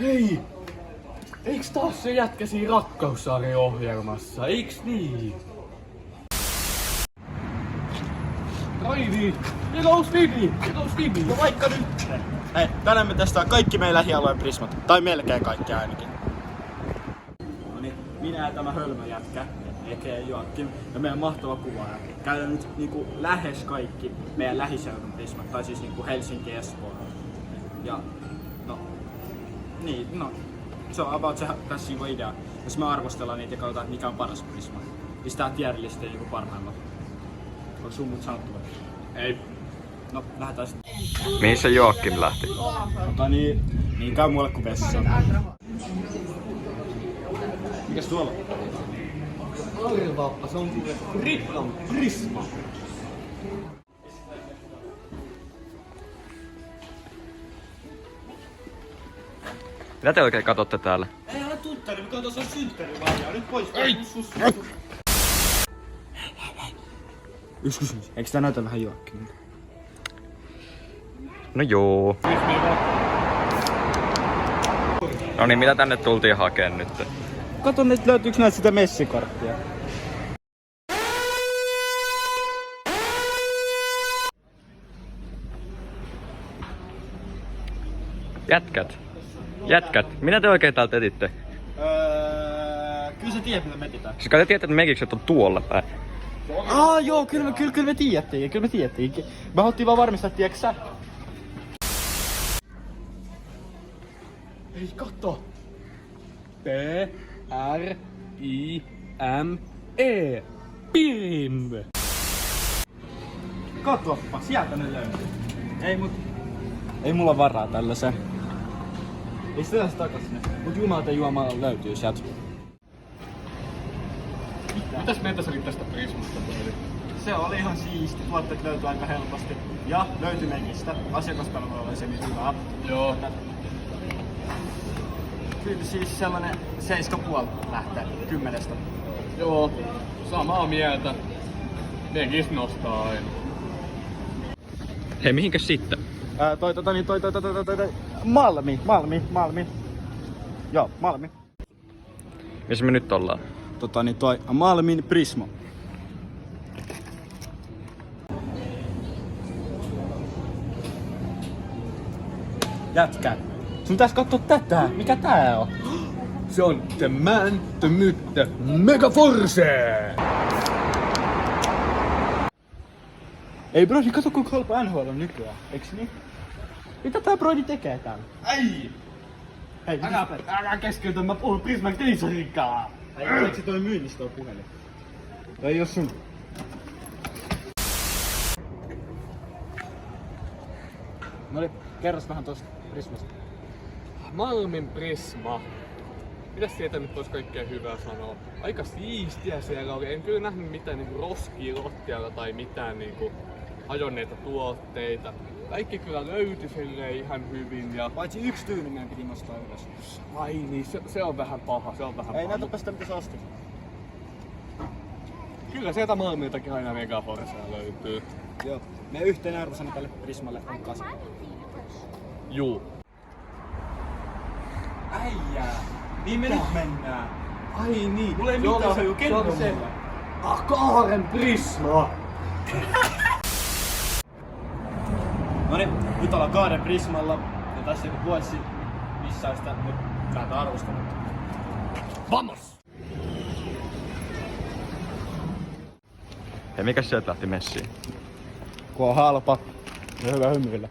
Ei! Eiks taas se jätkä siinä Rakkaussaari-ohjelmassa? Eiks niin? Raidi! Milous Vivi! No vaikka nyt! Hei, tänään me testaa kaikki meidän lähialueen prismat. Tai melkein kaikki ainakin. No niin, minä ja tämä hölmöjätkä, eikä Joakim, ja meidän mahtava kuvaaja. Käydään nyt niinku lähes kaikki meidän lähiseudun prismat, tai siis niinku Helsinki, Espoo. Ja se on about se tässä niinku idea. Jos me arvostellaan niitä ja katsotaan, mikä on paras prisma. Pistää tierlisteen niinku parhaimmat. On sun mut sanottu vai? Ei. No, lähdetään sitten. Mihin se Joakim lähti? Niin käy mulle kuin vessa. Mikäs tuolla? Arvaappa, se on Riplan prisma. Mitä te oikein katsotte täällä? Ei ole tuttari, mikä on tuossa synttärivarjaa. Nyt pois. Ei! Yksi kysymys. Eikö tää näytä vähän Joakimilta? No joo. No niin, mitä tänne tultiin hakeen nyt? Kato nyt löytyykö näitä sitä messikarttia. Jätkät, mitä te oikein täältä etitte? Kyllä sä tiedät mitä me etitään. Siis kai te tiedätte, että mekikset on tuolla päin. Joo, kyllä me tiedettiin. Me haluttiin vaan varmistaa, tiedätkö sä? Ei katso. P-R-I-M-E. Pim. Katoppa, sieltä ne löytyy. Ei mulla varaa tällaiseen. Ei sitä takas sinne. Mut jumalata juomalla löytyy sieltä. Mitäs mieltä sä olit tästä prismasta? Se oli ihan siisti. Tuotteet löytyy aika helposti. Ja löytyi Megistä. Asiakaspalvelu oli se nyt hyvä. Joo. Kyllä siis sellainen 7,5 lähtee 10. Joo. Samaa mieltä. Megis nostaa aina. Hei, mihinkäs sitten? Malmi. Joo, Malmi. Missä me nyt ollaan? Toi Malmin Prisma. Jätkä. Sun pitäis kattoo tätä. Mikä tää on? Se on The Man, The Myth, The Megaforce! Ei Brody, kato kuinka halpa NHL on nykyään. Eiks niin? Mitä tää Brody tekee täällä? Ei! Hei, Älä keskeytä, mä puhun Prisman teisarikaa! oliko se toi myynnissä toi puhelin? Ei oo sun. Noniin, kerros vähän tosta Prismasta. Malmin Prisma. Mitäs siitä nyt olisi kaikkea hyvää sanoa? Aika siistiä siellä oli. En kyllä nähnyt mitään niinku roskia rottialla tai mitään niinku hajonneita tuotteita. Kaikki kyllä löytyi silleen ihan hyvin ja... Paitsi yksi tyyny meidän piti nostaa ylös. Ai niin, se on vähän paha, Ei näytäpä sitä mitä sä ostit. Kyllä sieltä Malmiltakin aina Megaforcea löytyy. Joo. Meidän yhteinen arvosana tälle Prismalle on 8. Juu. Äijää! Niin me nyt mennään. Ai niin. Mulla ei mitään, se on kerro mulle. Kaaren Prisma! Noniin, nyt ollaan Kaaren Prismalla. Ja tässä joku vuosi missään sitä, mut täältä arvostanut. Vamos! Hei, mikäs sieltä lähti messiin? Kun on halpa ja hyvä hymyillä.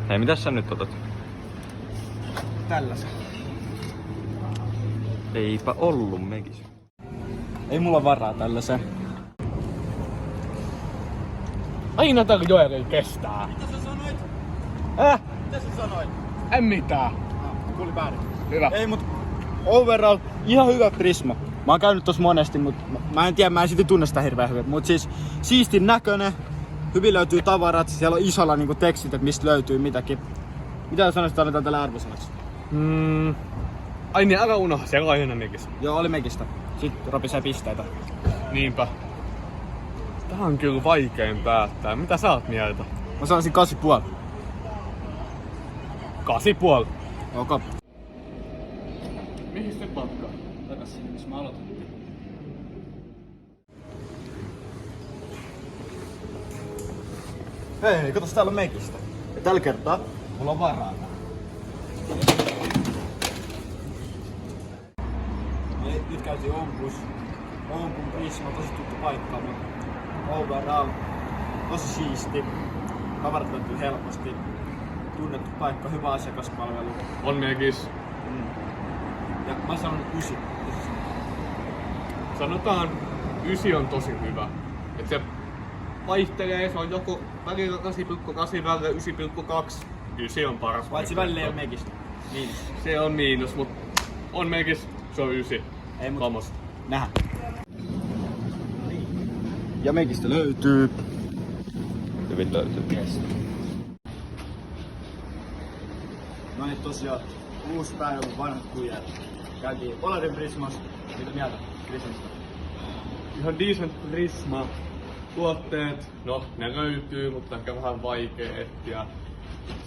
Hei, mitäs sä nyt otat? Tällaisen. Eipä ollu mekis. Ei mulla varaa tällaisen. Aina täällä Joel kestää. Mitä sä sanoit? Mitä sä sanoit? En mitään. Kuuli väärin. Hyvä. Ei mut overall ihan hyvä Prisma. Mä oon käynyt tossa monesti, mut mä en tiedä, mä en silti tunne sitä hirveän hyvin. Mut siis siistin näköinen, hyvin löytyy tavarat, siellä on isolla niinku tekstit, että mistä löytyy mitäkin. Mitä sä sanoisit, että annetaan tälle arvosanaksi? Ai niin, älä unohda, se on aina Megis. Joo, oli Megistä. Sitten ropisee pisteitä. Niinpä. Tää on kyllä vaikein päättää. Mitä sä oot mieltä? Mä sanoisin 8,5. 8,5. Okei. Mihin se patkaa? Takas sinne, missä mä aloitan. Hei, katos täällä on Megistä. Ja tällä kertaa mulla on varaa. Me nyt käytiin Ompus. Ompun Prisma on tosi tuttu paikka, mutta overall tosi siisti. Tavarat löytyy helposti. Tunnettu paikka, hyvä asiakaspalvelu. On Megis. Ja mä sanon 9. Sanotaan 9 on tosi hyvä. Et se vaihtelee, se on joko välillä 8,8, välillä 9,2. 9 on paras. Paitsi välillä ei oo Megistä. Miinus. Se on miinus, mut on Megis, se on 9. Ei mut Vamos. nähdään. Ja Megistä löytyy. Hyvin löytyy. Yes. No niin tosiaan, uusi päivä, vanhat kujat. Käytiin Polarin Prismassa. Mitä mieltä Prismasta? Ihan decent Prisma. Tuotteet, no ne löytyy, mutta ehkä vähän vaikeet. Ja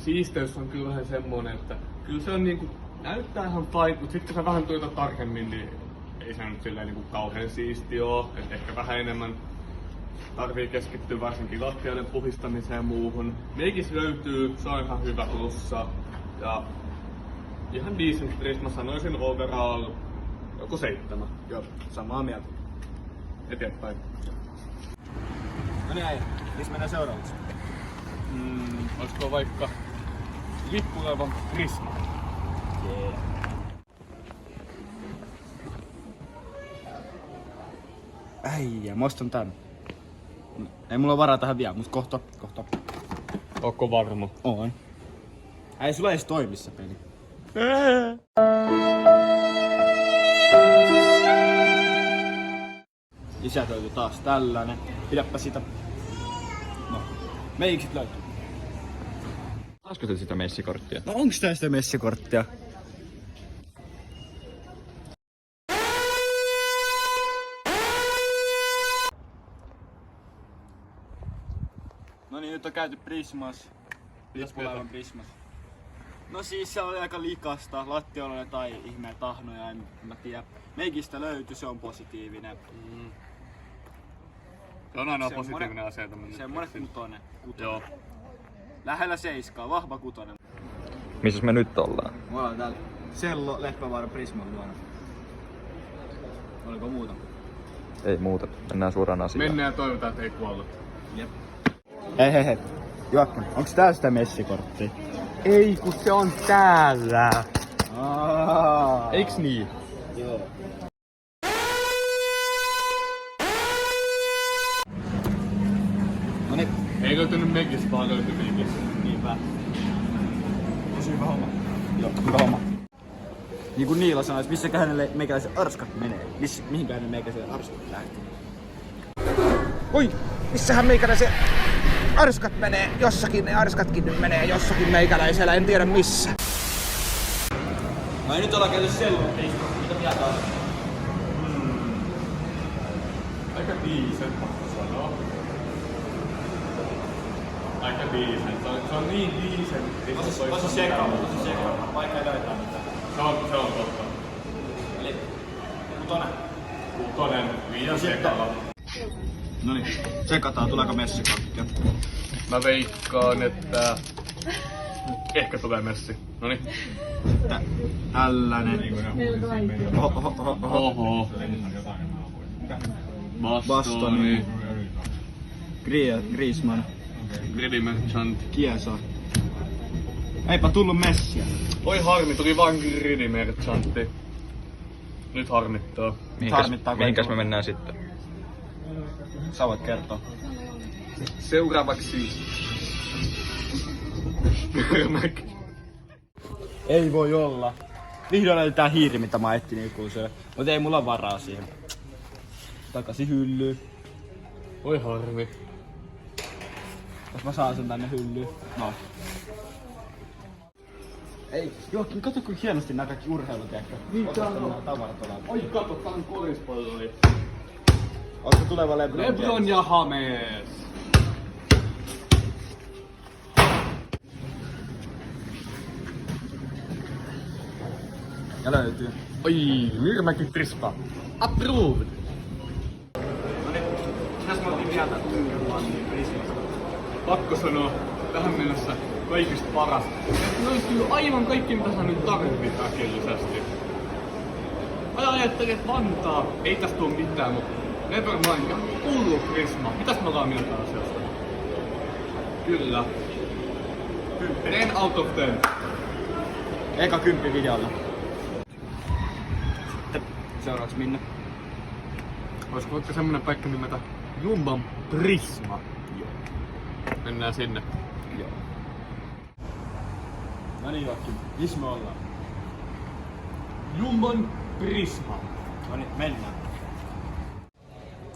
siisteys on kyllä vähän semmonen, että kyllä se on niinku, näyttää ihan fine, mutta sitten kun sä vähän tuijotat tarkemmin, niin ei se nyt silleen niinku kauhean siisti oo. Et ehkä vähän enemmän tarvii keskittyä varsinkin lattioiden puhistamiseen ja muuhun. Meikis löytyy, se on ihan hyvä plussa. Ja ihan decent Prisma, sanoisin overall joku 7. Joo, samaa mieltä. Eteenpäin. No niin äijä, missä mennään seuraavaksi? Olisiko vaikka lippuleva Prisma? Yeah. Äijä, mä ostan tän. Ei mulla ole varaa tähän vielä, mut kohta. Ootko varma? On. Ei sulla edes toimi se peli. Ja sieltä löytyy taas tällainen. Pidäpä sitä. No, meiksit löytyy. Saasko se sitä messikorttia? No onks tää sitä messikorttia? No niin, nyt on käyty Prismas. Lippulaivan Prismas. No siis se oli aika likasta, lattioilla oli jotain ihmeen tahnoja, en mä tiedä. Meikistä löytyi, se on positiivinen. Se on aina positiivinen asia. Semmonen kutonen. Joo. Lähellä 7, vahva kutonen. Missäs me nyt ollaan? Me ollaan täällä Sello Leppävaara Prisman luona. Oliko muuta? Ei muuta. Mennään suoraan asiaan. Mennään ja toivotaan, että ei kuollut. Jep. Hei. Joakim, onks tää sitä messikorttia? Ei, kun se on täällä. Eiks niin? Joo. Noniin. Ei löytynyt Megis, vaan löytyi Megis. Niinpä. Tosi hyvä homma. Joo, hyvä homma. Niin kuin Niila sanoi, missäköhän hänelle meikäläisen arskat menee? Mihinkään ne meikäläisen arskat lähtee? Oi, missähän meikäläisen arskat menee? Jossakin ne arskatkin nyt menee jossakin meikäläisellä, en tiedä missä. No ei nyt olla käyty Sellon Prismassa, mitä mieltä on? Aika decent, pakko sanoa. Aika decent. Se on niin decent. Tosi sekava, vaikka löytää mitään. Se on totta. Eli kutonen. Kutonen, liian sekava. Noniin, tsekataan tuleeko messikorttia. Mä veikkaan, että ehkä tulee Messi. Noniin. Tällainen. Oho. Bastoni. Griezmann. Grady Merchant. Chiesa. Eipä tullut Messiä. Oi harmi, tuli vaan Grady Merchantti. Nyt harmittaa. Mihinkäs me mennään sitten? Sä voit kertoa. Seuraavaksi Ei voi olla. Vihdoin oli tää hiiri, mitä mä etsin ikuiselle. Mut ei mulla varaa siihen. Takaisin hyllyyn. Oi harmi. Jos mä saan sen tänne hyllyyn. No. Ei, Joakim, kato kun hienosti nää kaikki urheilut ehkä. Niin tää on. Tavarat ollaan. Oi kato, tää on korispalloli. Ootko tuleva LeBron? LeBron ja James. Ja löytyy. Oi, Myyrmäki Prisma. Approved. No niin, mitäs mä otin mieltä Prismasta? Pakko sanoa tähän mennessä kaikista paras. Ne olisi kyllä aivan kaikki mitä sä nyt tarvit äkillisesti. Mä ajattelin, että Vantaa ei tästä tuu mitään, mutta nevermind, ja hullu Prisma. Mitäs me ollaan mieltä asiasta? Kyllä. 10 out of 10. Eka 10 videolla. Sitten seuraavaksi minne? Olisiko vaikka semmonen paikka nimeltä Jumban Prisma? Joo. Mennään sinne. Joo. No niin Joakim, missä me ollaan? Jumban Prisma. No niin, mennään.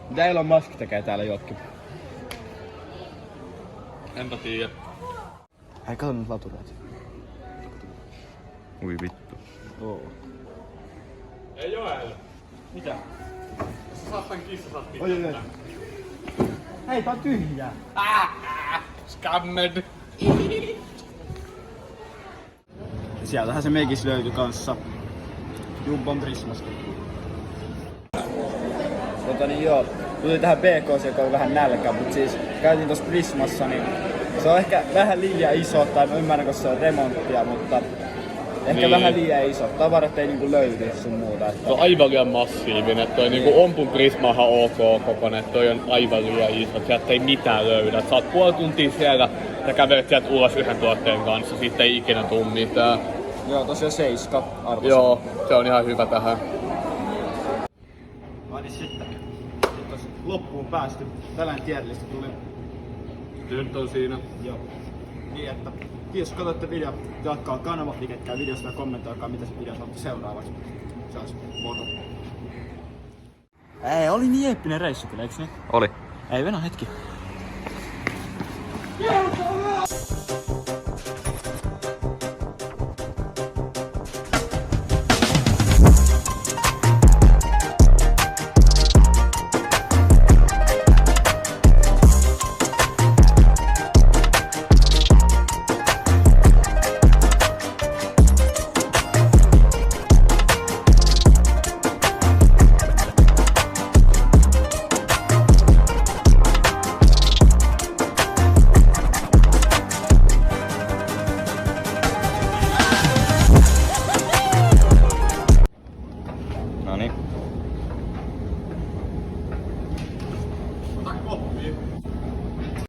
Mitä Elon Musk tekee täällä Joakim? Enpä tiedä. Hei, kato nyt latureita. Ui vittu. Oo. Ei Joel. Mitä? Jos sä saat tän kissa, saat pitää. Oi. Hei, tää on tyhjää. Scammed. Sieltähän se meikis löytyi kanssa. Jumban Prismasta. Niin joo, tuli tähän BKC, kun oli vähän nälkä, mutta siis käytiin tossa Prismassa, niin se on ehkä vähän liian iso, tai mä ymmärrän, kun se on remonttia, mutta ehkä Niin. vähän liian iso. Tavarat ei niinku löydy sun muuta. Että... Se on aivan liian massiivinen. Toi niinku Ompun Prismahan ok kokoinen, toi on aivan liian iso. Sieltä ei mitään löydä. Sä oot puoli tuntia siellä ja kävelet sieltä ulos yhden tuotteen kanssa. Siitä ei ikinä tuu mitään. Joo, tosiaan 7 arvossa. Joo, se on ihan hyvä tähän. Niin sitten tos loppuun päästy. Tällainen tierlista tuli. Nyt on siinä. Joo. Niin että kiitos kun katsoitte video. Jatkaa kanava, liiketkää videosta ja kommentoikaa mitä se video saatte seuraavaksi. Se olisi moto. Ei, oli niin eeppinen reissu kyllä, eiks niin? Oli. Ei, venä hetki. Noniin. Ota koppia.